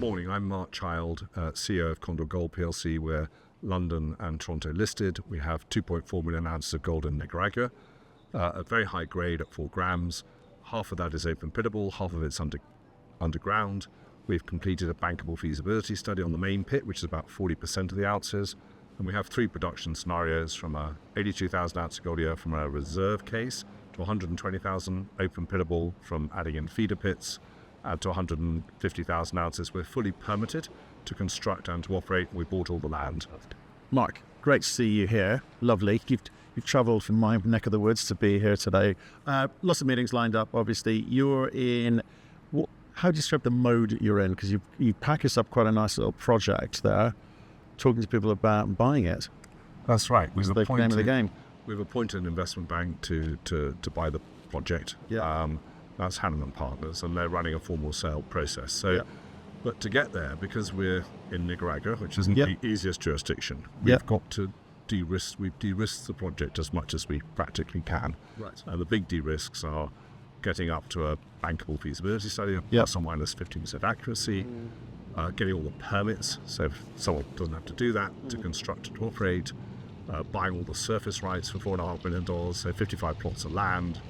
morning. I'm Mark Child, CEO of Condor Gold PLC. We're London and Toronto listed. We have 2.4 million ounces of gold in Nicaragua, a very high grade at 4 grams. Half of that is open pittable, half of it's underground. We've completed a bankable feasibility study on the main pit, which is about 40% of the ounces. And we have 3 production scenarios, from a 82,000 ounce of gold a year from a reserve case to 120,000 open pittable from adding in feeder pits, to 150,000 ounces. We're fully permitted to construct and to operate. We bought all the land. Mark, great to see you here. Lovely. You've travelled from my neck of the woods to be here today. Lots of meetings lined up, obviously. You're in, how do you describe the mode you're in? Because you packaged up quite a nice little project there, talking to people about buying it. That's right. That's the name of the game. We've appointed an investment bank to buy the project. Yeah. That's Annum Partners, and they're running a formal sale process. So, But to get there, because we're in Nicaragua, which isn't the easiest jurisdiction, we've got to de-risk. We've de-risked the project as much as we practically can. Right. And the big de-risks are getting up to a bankable feasibility study of plus or minus 15% accuracy, getting all the permits, so someone doesn't have to do that, to construct and to operate, buying all the surface rights for $4.5 million, so 55 plots of land.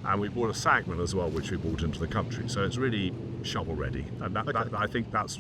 And we bought a segment as well, which we brought into the country. So it's really shovel ready. And that I think that's,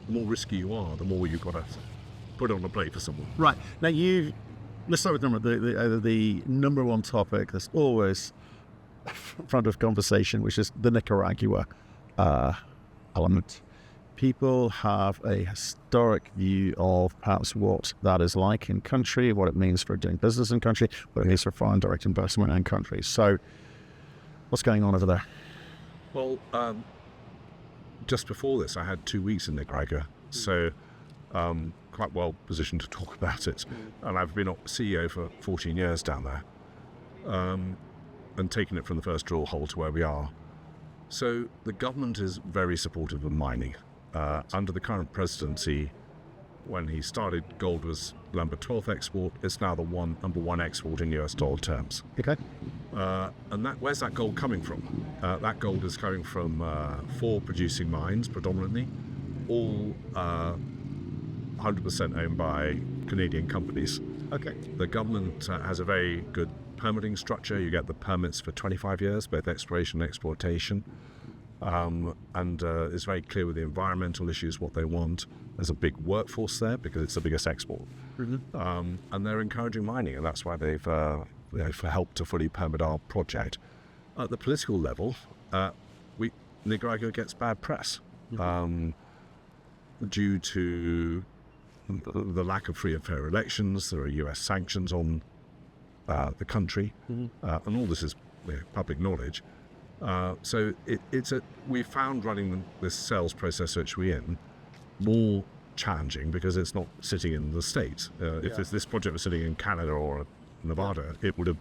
the more risky you are, the more you've got to put it on the plate for someone. Right. Now let's start with the number one topic that's always front of conversation, which is the Nicaragua element. People have a historic view of perhaps what that is like in country, what it means for doing business in country, what it means for foreign direct investment in country. So what's going on over there? Well, just before this, I had 2 weeks in Nicaragua, so quite well positioned to talk about it. And I've been CEO for 14 years down there, and taken it from the first drill hole to where we are. So the government is very supportive of mining. Under the current presidency, when he started, gold was number 12th export. It's now the number one export in US dollar terms. Okay. And where's that gold coming from? That gold is coming from 4 producing mines, predominantly, all 100% owned by Canadian companies. Okay. The government has a very good permitting structure. You get the permits for 25 years, both exploration and exploitation. And it's very clear with the environmental issues what they want. There's a big workforce there because it's the biggest export. Mm-hmm. And they're encouraging mining, and that's why they've helped to fully permit our project. At the political level, Nicaragua gets bad press due to the lack of free and fair elections. There are US sanctions on the country, and all this is public knowledge. So we found running this sales process which we're in more challenging because it's not sitting in the States. If this project was sitting in Canada or Nevada, it would have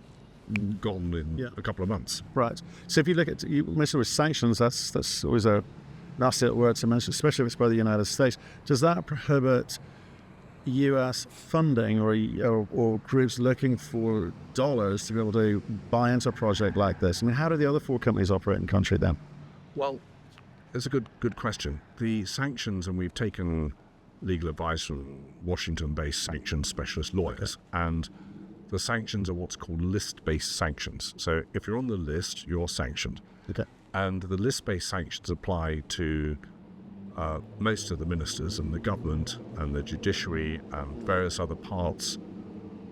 gone in a couple of months. Right. So if you look at, you mentioned with sanctions, that's always a nasty word to mention, especially if it's by the United States. Does that prohibit US funding or groups looking for dollars to be able to buy into a project like this? I mean, how do the other 4 companies operate in country then? Well, it's a good question. The sanctions, and we've taken legal advice from Washington-based sanctions specialist lawyers, and the sanctions are what's called list-based sanctions. So if you're on the list, you're sanctioned. Okay. And the list-based sanctions apply to most of the ministers and the government and the judiciary and various other parts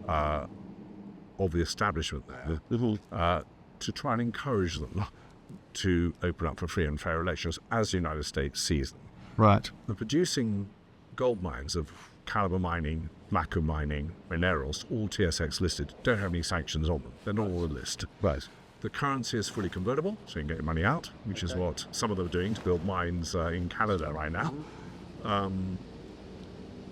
of the establishment there to try and encourage them to open up for free and fair elections as the United States sees them. Right. The producing gold mines of Calibre Mining, Mako Mining, Mineros, all TSX listed, don't have any sanctions on them. They're not on the list. Right. The currency is fully convertible, so you can get your money out, which is what some of them are doing to build mines in Canada right now.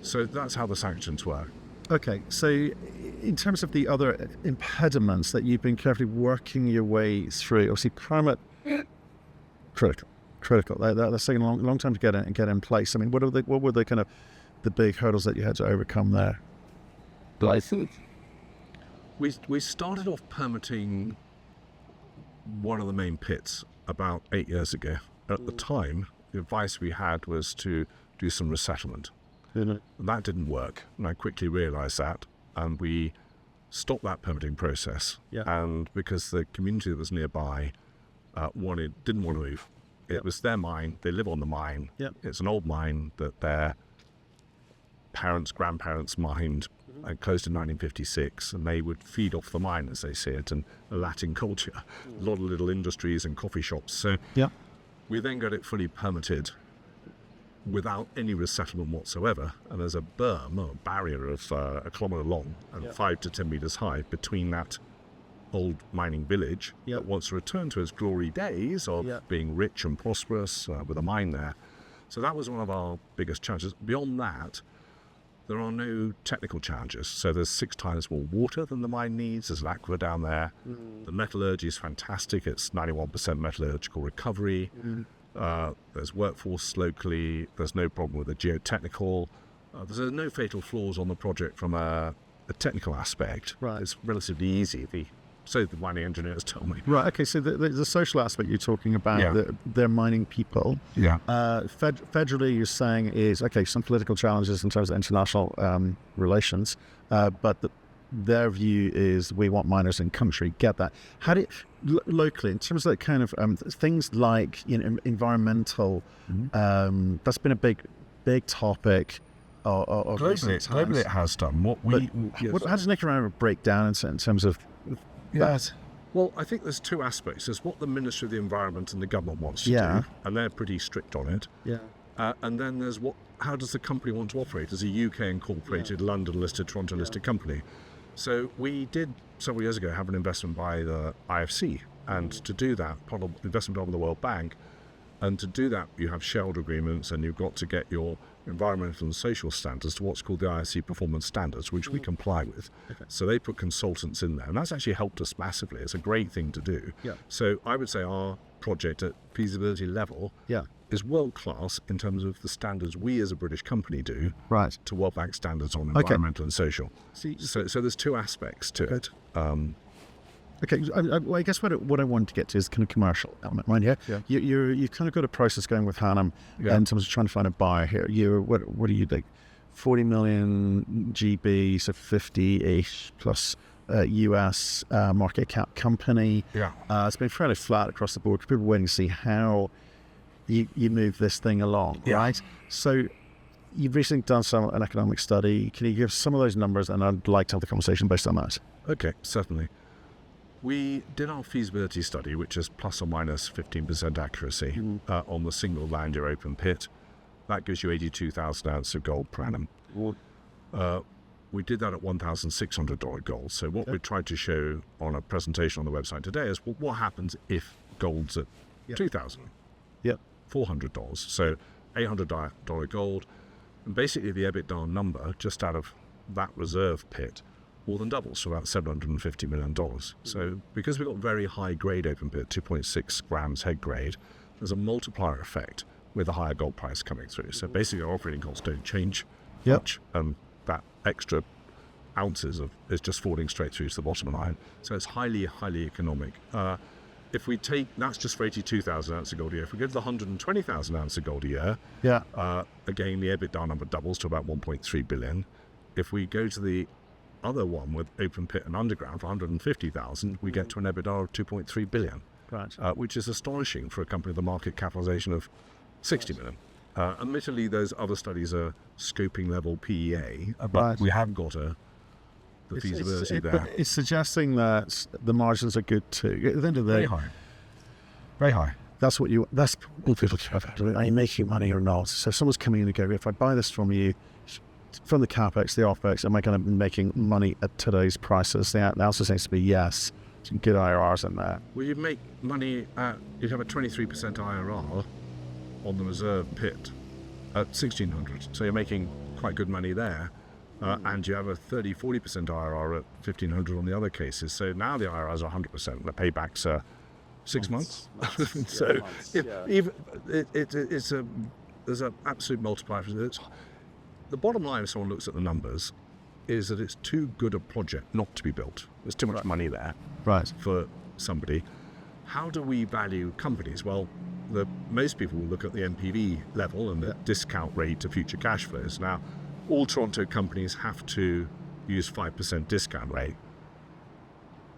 So that's how the sanctions work. Okay, so in terms of the other impediments that you've been carefully working your way through, obviously permit, critical. That's taking a long time to get in place. I mean, what were the kind of the big hurdles that you had to overcome there? We started off permitting one of the main pits about 8 years ago. At the time, the advice we had was to do some resettlement. Mm-hmm. And that didn't work, and I quickly realised that, and we stopped that permitting process. Yeah. And because the community that was nearby didn't want to move. It was their mine. They live on the mine. Yep. It's an old mine that their parents, grandparents mined and closed in 1956, and they would feed off the mine, as they see it, and a Latin culture, a lot of little industries and coffee shops. So we then got it fully permitted without any resettlement whatsoever, and there's a berm, or a barrier of a kilometre long and 5 to 10 metres high between that old mining village that wants to return to its glory days of being rich and prosperous with a mine there. So that was one of our biggest challenges. Beyond that, there are no technical challenges. So there's 6 times more water than the mine needs. There's an aquifer down there. The metallurgy is fantastic. It's 91% metallurgical recovery. There's workforce locally. There's no problem with the geotechnical. There's no fatal flaws on the project from a technical aspect. Right. It's relatively easy. So the mining engineers tell me. Right. Okay. So the social aspect you're talking about, they're mining people. Yeah. Federally, you're saying is some political challenges in terms of international relations, but their view is we want miners in country. Get that? How do locally, in terms of that kind of things like environmental, that's been a big topic. Globally, it has done. How does Nicaragua break down in terms of that? Well, I think there's 2 aspects. There's what the Ministry of the Environment and the government wants to do, and they're pretty strict on it. Yeah. And then there's how does the company want to operate as a UK incorporated, London-listed, Toronto-listed company. So we did several years ago have an investment by the IFC, and to do that, part of investment of the World Bank, and to do that you have shareholder agreements, and you've got to get your environmental and social standards to what's called the IFC performance standards, which we comply with. Okay. So they put consultants in there, and that's actually helped us massively. It's a great thing to do. Yeah. So I would say our project at feasibility level is world class in terms of the standards we as a British company do to World Bank standards on environmental and social. So there's 2 aspects to it. Okay, I guess what I wanted to get to is kind of commercial element, right? Yeah. You've kind of got a process going with annum in terms of trying to find a buyer here. What are you like? 40 million GB, so 50-ish plus US market cap company. Yeah. It's been fairly flat across the board. People are waiting to see how you move this thing along, right? So you've recently done an economic study. Can you give some of those numbers? And I'd like to have the conversation based on that. Okay, certainly. We did our feasibility study, which is plus or minus 15% accuracy on the single Landier open pit. That gives you 82,000 ounces of gold per annum. We did that at $1,600 gold. So what we tried to show on a presentation on the website today is what happens if gold's at $2,000? $400. So $800 gold. And basically the EBITDA number just out of that reserve pit more than doubles to about $750 million. So because we've got very high grade open pit, 2.6 grams head grade, there's a multiplier effect with the higher gold price coming through. So basically our operating costs don't change much, and that extra ounces is just falling straight through to the bottom line. So it's highly, highly economic. If we take, that's just for 82,000 ounces of gold a year. If we go to the 120,000 ounces of gold a year, again, the EBITDA number doubles to about 1.3 billion. If we go to the other one with open pit and underground for 150,000, we get to an EBITDA of 2.3 billion, which is astonishing for a company with a market capitalization of 60 million. Admittedly, those other studies are scoping level PEA, but we have got the feasibility there. But it's suggesting that the margins are good too. At the end of the day, very high. That's what people care about. Are you making money or not? So if someone's coming in and going, if I buy this from you, from the capex, the opex, am I going to be making money at today's prices? The answer seems to be yes. Some good IRRs in there. Well, you make money you'd have a 23% IRR on the reserve pit at 1,600. So you're making quite good money there. And you have a 30-40% IRR at 1,500 on the other cases. So now the IRRs are 100%. The paybacks are 6 months. So there's an absolute multiplier. The bottom line, if someone looks at the numbers, is that it's too good a project not to be built. There's too much money there for somebody. How do we value companies? Well, most people will look at the NPV level and the discount rate to future cash flows. Now, all Toronto companies have to use 5% discount rate.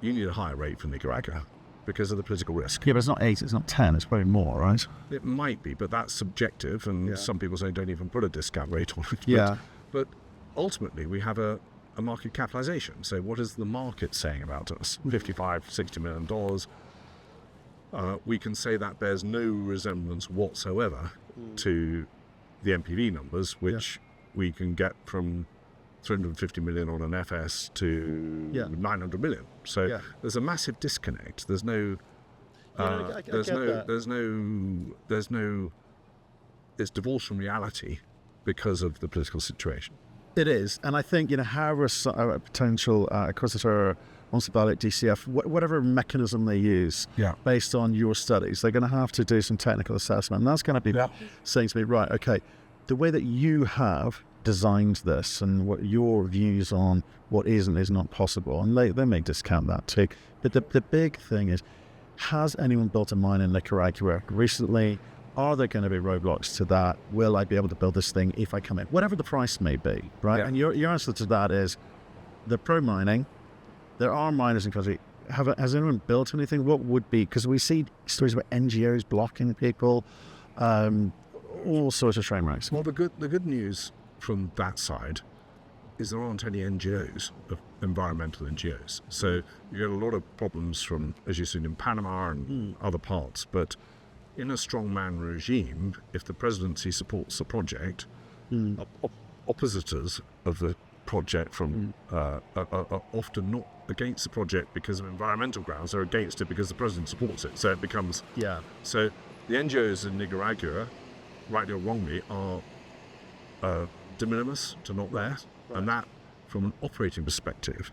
You need a higher rate for Nicaragua because of the political risk. Yeah, but it's not 8, it's not 10, it's probably more, right? It might be, but that's subjective, and some people say don't even put a discount rate on it. Yeah. But ultimately, we have a market capitalization. So what is the market saying about us? $55, $60 million. We can say that bears no resemblance whatsoever to the NPV numbers, which we can get from 350 million on an FS to 900 million. So there's a massive disconnect. There's no, it's divorced from reality because of the political situation. It is, and I think, however a potential acquisitor wants to validate DCF, whatever mechanism they use, based on your studies, they're going to have to do some technical assessment, and that's going to be saying to me, right, okay, the way that you have designed this and what your views on what is and is not possible, and they may discount that too. But the big thing is, has anyone built a mine in Nicaragua recently? Are there going to be roadblocks to that? Will I be able to build this thing if I come in? Whatever the price may be, right? And your answer to that is, they're pro-mining. There are miners in the country. Has anyone built anything? What would be, because we see stories about NGOs blocking people, all sorts of train wrecks. Well, the good news from that side is there aren't any NGOs, environmental NGOs. So you get a lot of problems from, as you've seen in Panama and other parts. But in a strongman regime, if the presidency supports the project, oppositors of the project from are often not against the project because of environmental grounds. They're against it because the president supports it. So it becomes So the NGOs in Nicaragua, rightly or wrongly, are de minimis to not there, and that, from an operating perspective,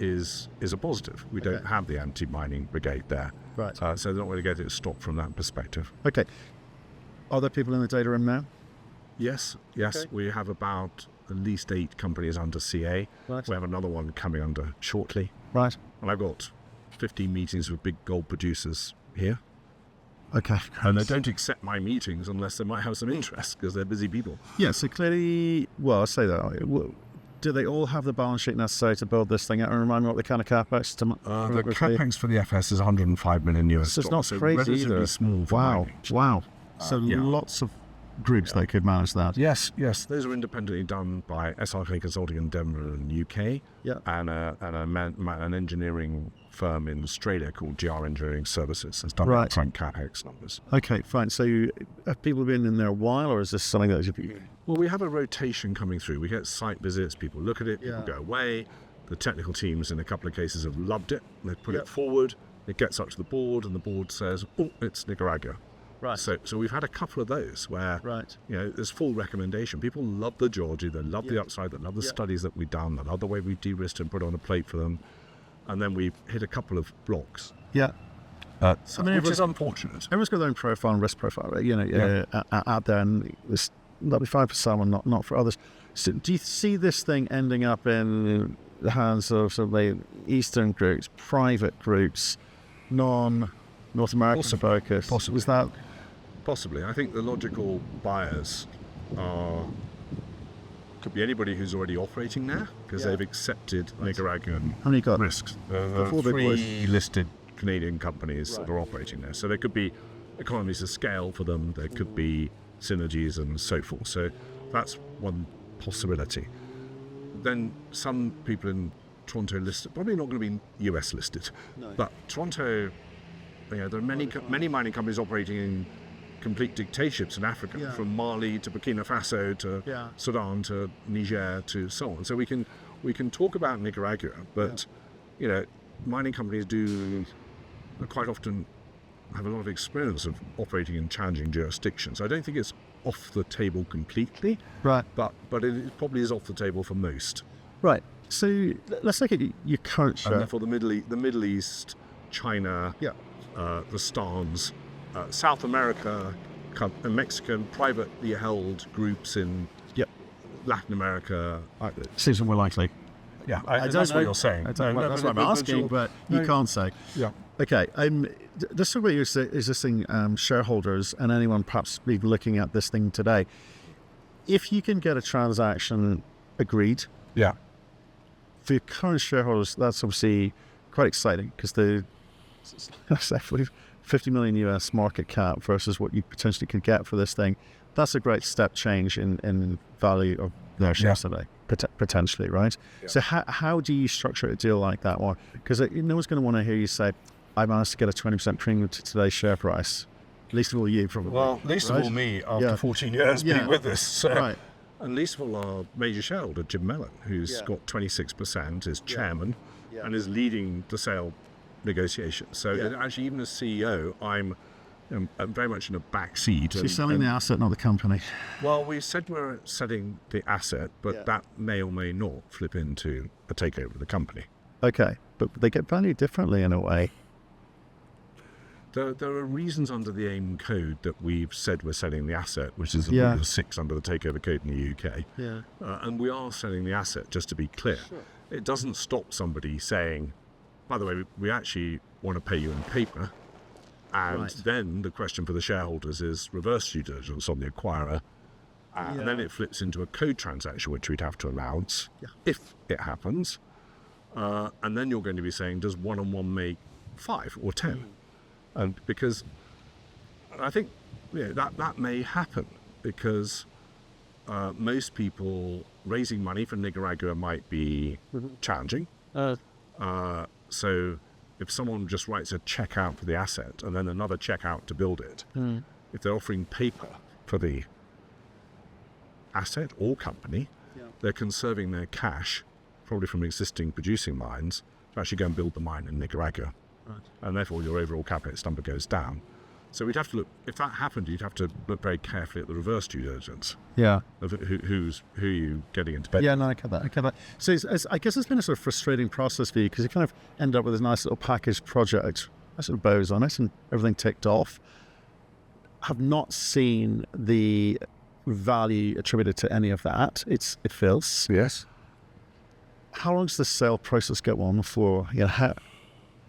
is a positive. We don't have the anti-mining brigade there, so they're not going to get it stopped from that perspective. Okay. Are there people in the data room now? Yes. We have about at least 8 companies under CA. We have another one coming under shortly. And I've got 15 meetings with big gold producers here. Okay. And they don't accept my meetings unless they might have some interest, because they're busy people. Yeah, so clearly, well, I'll say that. Do they all have the balance sheet necessary to build this thing out? And remind me what the kind of capex to... the capex for the FS is $105 million US. So it's not crazy either. Small. Wow. So lots of groups that could manage that. Yes. Those are independently done by SRK Consulting in Denver in the UK, and an engineering firm in Australia called GR Engineering Services has done front capex numbers. Okay, fine. So have people been in there a while, or is this something that is... Well, we have a rotation coming through. We get site visits, people look at it, people go away. The technical teams in a couple of cases have loved it. They put it forward, it gets up to the board, and the board says, oh, it's Nicaragua. So we've had a couple of those where there's full recommendation. People love the geology, they love the upside, they love the studies that we've done, they love the way we've de-risked and put on a plate for them, and then we've hit a couple of blocks. Which is unfortunate. Everyone's got their own profile and risk profile, right? Out there, and that'll be fine for some and not for others. So do you see this thing ending up in the hands of sort of the Eastern groups, private groups, non-North American focus? Possibly. Was that... Possibly. I think the logical buyers could be anybody who's already operating there, because they've accepted Nicaraguan risks. 3 listed Canadian companies that are operating there. So there could be economies of scale for them, there could be synergies and so forth. So that's one possibility. Then some people in Toronto listed, probably not going to be US listed, but Toronto, there are many mining companies operating in complete dictatorships in Africa, from Mali to Burkina Faso to Sudan to Niger to so on. So we can talk about Nicaragua, but mining companies do quite often have a lot of experience of operating in challenging jurisdictions. I don't think it's off the table completely, but it probably is off the table for most. Right. So let's look at your current share. And therefore the Middle East, China, the Stans, South America, Mexican privately held groups in Latin America. Seems more likely. Yeah, I that's don't what know. you're saying. That's what I'm asking, but you can't say. Yeah. Okay, just so your existing shareholders and anyone perhaps be looking at this thing today, if you can get a transaction agreed, Yeah. for your current shareholders, that's obviously quite exciting because definitely 50 million US market cap versus what you potentially could get for this thing. That's a great step change in value of their shares today, potentially, right? Yeah. So how do you structure a deal like that one? Because no one's going to want to hear you say, I managed to get a 20% premium to today's share price. Least of all you, probably. Well, least of all me after 14 years being with this. So. Right. And least of all our major shareholder, Jim Mellon, who's got 26%, is chairman, and is leading the sale negotiations. So actually, even as CEO, I'm very much in a back seat. So you're selling the asset, not the company. Well, we said we're selling the asset, but that may or may not flip into a takeover of the company. Okay, but they get valued differently in a way. There are reasons under the AIM code that we've said we're selling the asset, which is Rule 6 under the takeover code in the UK. Yeah. And we are selling the asset, just to be clear. Sure. It doesn't stop somebody saying, by the way, we actually want to pay you in paper. And then the question for the shareholders is reverse due diligence on the acquirer. And then it flips into a code transaction, which we'd have to announce if it happens. And then you're going to be saying, does 1 and 1 make 5 or 10? And because I think that may happen because most people raising money for Nicaragua might be challenging. So if someone just writes a check out for the asset and then another check out to build it, if they're offering paper for the asset or company, they're conserving their cash, probably from existing producing mines, to actually go and build the mine in Nicaragua. Right. And therefore your overall capex number goes down. So we'd have to look, if that happened, you'd have to look very carefully at the reverse due diligence. Yeah. Of who are you getting into bed? Yeah, no, I get that. So I guess it's been a sort of frustrating process for you because you kind of end up with this nice little packaged project, nice little bows on it and everything ticked off. Have not seen the value attributed to any of that. It feels. Yes. How long does the sale process go on for?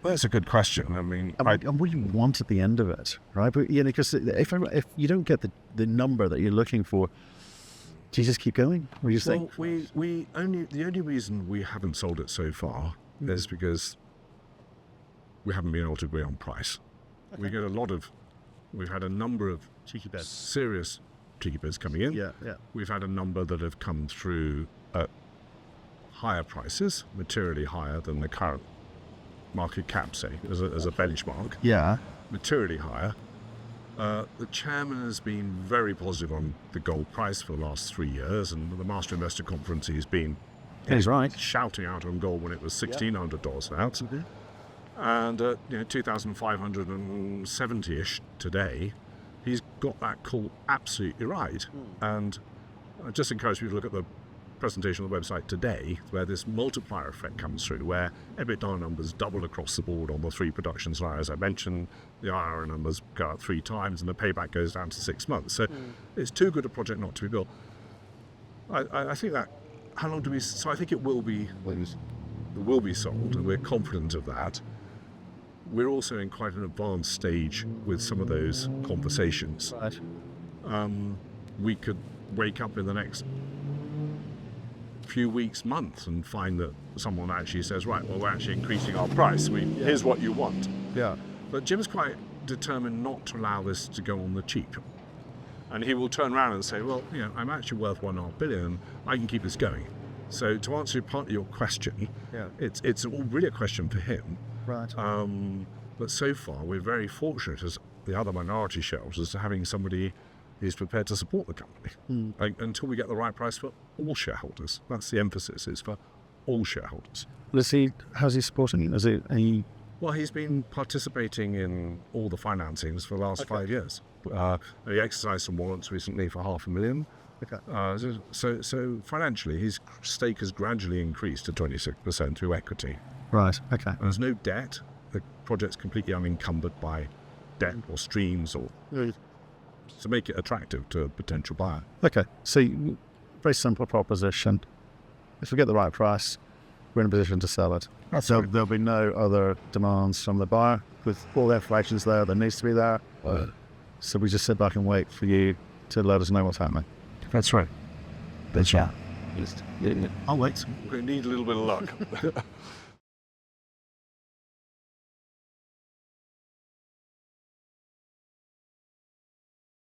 Well, that's a good question. I mean, and what do you want at the end of it, right? But because if you don't get the number that you're looking for, do you just keep going? Or do you think? The only reason we haven't sold it so far is because we haven't been able to agree on price. Okay. We've had a number of cheeky bids, serious cheeky bids coming in. Yeah. We've had a number that have come through at higher prices, materially higher than the current market cap, say, as a benchmark. Yeah. Materially higher. The chairman has been very positive on the gold price for the last 3 years, and the Master Investor Conference he's been he's right, shouting out on gold when it was $1,600 an ounce. Mm-hmm. And 2,570-ish today, he's got that call absolutely right. And I just encourage you to look at the presentation on the website today, where this multiplier effect comes through, where EBITDA numbers double across the board on the 3 production scenarios I mentioned, the IRR numbers go up 3 times, and the payback goes down to 6 months. So it's too good a project not to be built. I think that, how long do we, so I think it will be sold, and we're confident of that. We're also in quite an advanced stage with some of those conversations. Right. We could wake up in the next few weeks, months, and find that someone actually says, right, well, we're actually increasing our price. Here's what you want. Yeah. But Jim's quite determined not to allow this to go on the cheap. And he will turn around and say, well, I'm actually worth $1.5 billion. I can keep this going. So to answer part of your question, it's really a question for him. Right. But so far, we're very fortunate as the other minority shareholders to having somebody who's prepared to support the company until we get the right price for all shareholders. That's the emphasis, is for all shareholders. How's he supporting it? Is it any? Well, he's been participating in all the financings for the last 5 years. He exercised some warrants recently for $500,000. Okay. So financially, his stake has gradually increased to 26% through equity. Right. Okay. And there's no debt. The project's completely unencumbered by debt or streams or to make it attractive to a potential buyer. Okay. So very simple proposition. If we get the right price, we're in a position to sell it. That's So right. there'll be no other demands from the buyer. With all the information's there that needs to be there. So we just sit back and wait for you to let us know what's happening. That's right. That's right. I'll wait. We need a little bit of luck.